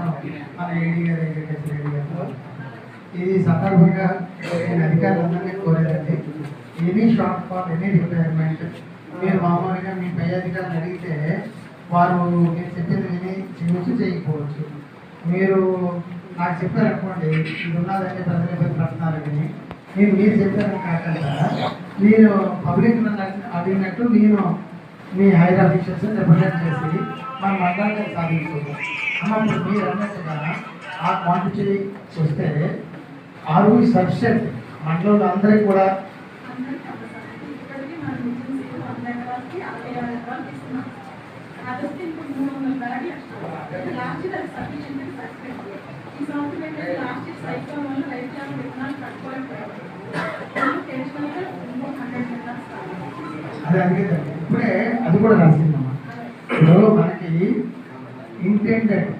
నేను మన ఏడీ గారు అగ్రికల్చర్ ఏడీ గారు ఈ సందర్భంగా నేను అధికారులందరినీ కోరేదండి, any shortfall any requirement మీరు మామూలుగా మీ పై అధికారులు అడిగితే వారు మీరు చెప్పేది విని చేయవచ్చు చేయకపోవచ్చు. మీరు నాకు చెప్పారనుకోండి ఇది ఉన్నదంటే ప్రజలు ఇబ్బంది పడుతున్నారని, మీరు చెప్పారని కాకుండా నేను పబ్లిక్ అడిగినట్టు నేను మీ హైర్ అఫీషియల్స్ రిప్రజెంట్ చేసి మన మండలాన్ని సాధించుకుంటాం. అన్నప్పుడు మీరు అన్నట్టుగా ఆ క్వాంటిటీ వస్తే ఆర్ వి సఫిషియెంట్ మండలంలో అందరికీ కూడా అదే అందుకే ఇప్పుడే అది కూడా రాసిందమ్మా. ఇప్పుడు మనకి ఇంటెండెడ్